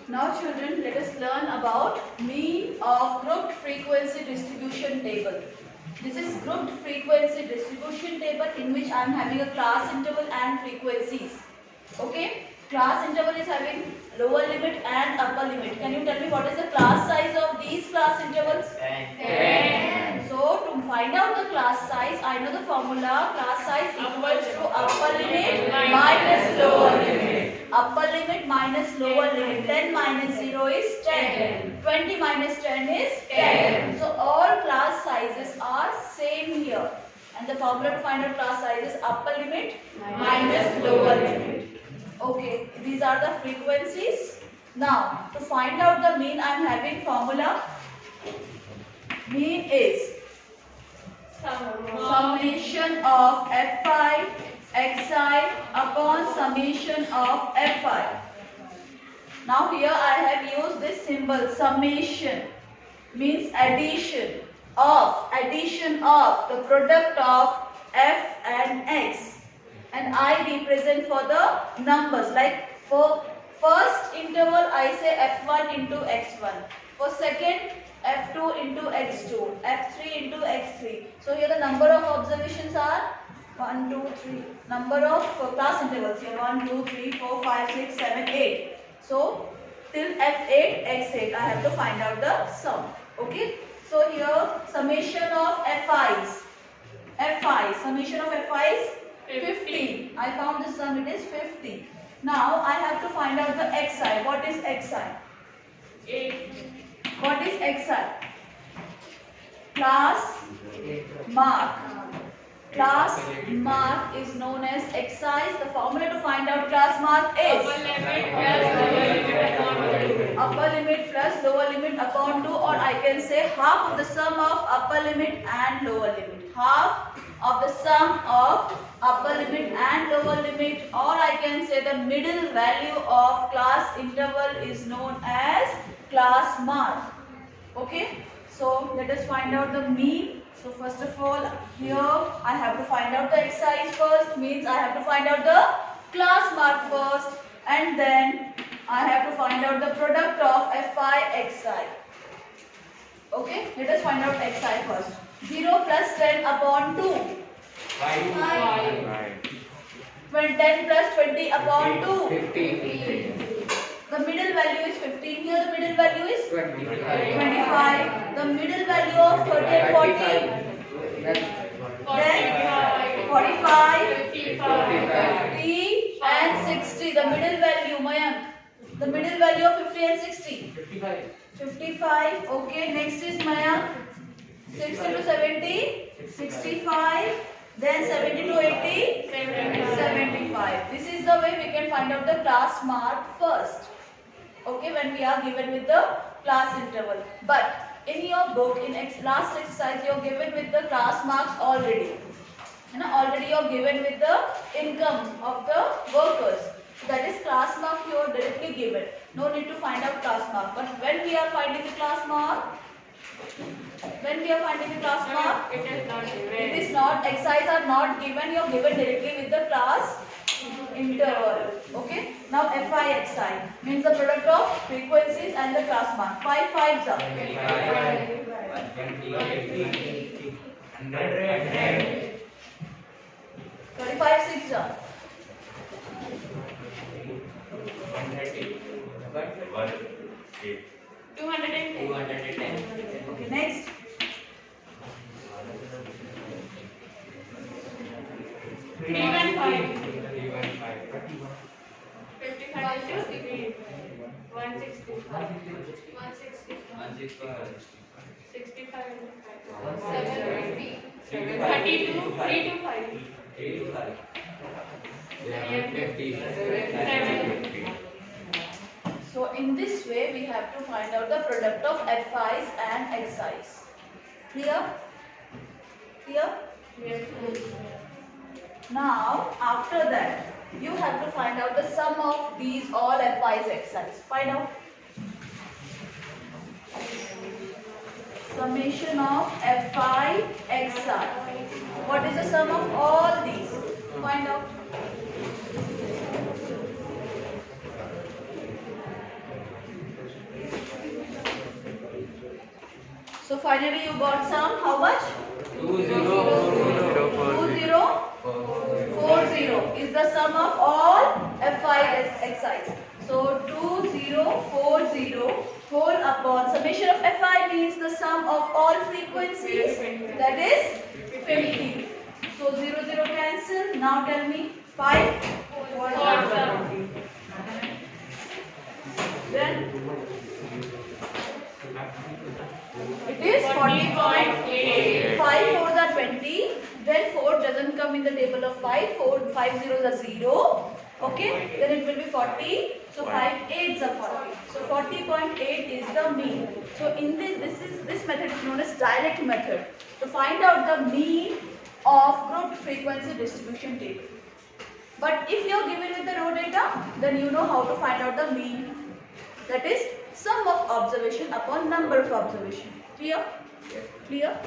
Now children, let us learn about mean of grouped frequency distribution table. This is grouped frequency distribution table in which I am having a class interval and frequencies. Okay, class interval is having lower limit and upper limit. Can you tell me what is the class size of these class intervals? 10. So to find out the class size, I know the formula. Class size equals to upper limit minus lower limit. Upper limit minus lower limit. 10 minus 0 is 10. 20 minus 10 is 10. So all class sizes are same here. And the formula to find out class size is upper limit minus lower limit. Okay, these are the frequencies. Now, to find out the mean, I am having formula. Mean is summation of Fi xi upon summation of Fi. Now here I have used this symbol summation, means addition of the product of f and x, and I represent for the numbers, like for first interval I say f1 into x1, for second f2 into x2, f3 into x3. So here the number of observations are 1, 2, 3. Number of class intervals here 1, 2, 3, 4, 5, 6, 7, 8. So till f8, x8 I have to find out the sum. Okay. So here summation of fi's. Summation of fi is 50. I found the sum, it is 50. Now I have to find out the xi. What is xi? 8. What is xi? Class mark. Class mark is known as xi. The formula to find out class mark is upper limit plus lower limit upon 2, or I can say half of the sum of upper limit and lower limit. Half of the sum of upper limit and lower limit, or I can say the middle value of class interval is known as class mark. Okay, so let us find out the mean. So first of all, here I have to find out the xi first, means I have to find out the class mark first, and then I have to find out the product of fi xi. Okay, let us find out xi first. 0 plus 10 upon 2. 5. 10 plus 20 upon 2. 15. The middle value is 15. Here the middle value is 25. The middle value of 30 and 40. Then 45, 50 and 60. The middle value, Mayank. The middle value of 50 and 60. 55. Okay, next is Mayank. 60 to 70, 65, then 70 to 80, 75. This is the way we can find out the class mark first. Okay, when we are given with the class interval. But in your book, in last exercise, you are given with the class marks already. Already you are given with the income of the workers. So that is class mark you are directly given. No need to find out class mark. But when we are finding the class mark, it is not given. It is not. X's are not given. You are given directly with the class interval. Okay. Now fi xi means the product of frequencies and the class mark. 5 5s are 35 6 are 210. Okay, next. 315. 55 60. 160. 65. 720. 32. 325. 750. So in this way we have to find out the product of fi's and xi's. Clear? Yes. Now after that you have to find out the sum of these all fi's xi's. Find out. Summation of fi xi. What is the sum of all these? Find out. So finally you got sum. How much? 2040 is the sum of all Fi exci's. So 2040 whole upon summation of Fi means the sum of all frequencies, that is 50. So 0 cancel. Now tell me 5. Then it is 40.8. 5 4s are 20. Then 4 doesn't come in the table of 5. 5 zeros are 0. Okay. Then it will be 40. So 5 8s are 40. So 40.8 is the mean. So in this method is known as direct method to find out the mean of grouped frequency distribution table. But if you are given with the raw data, then you know how to find out the mean. That is sum of observation upon number of observation. Clear? Clear?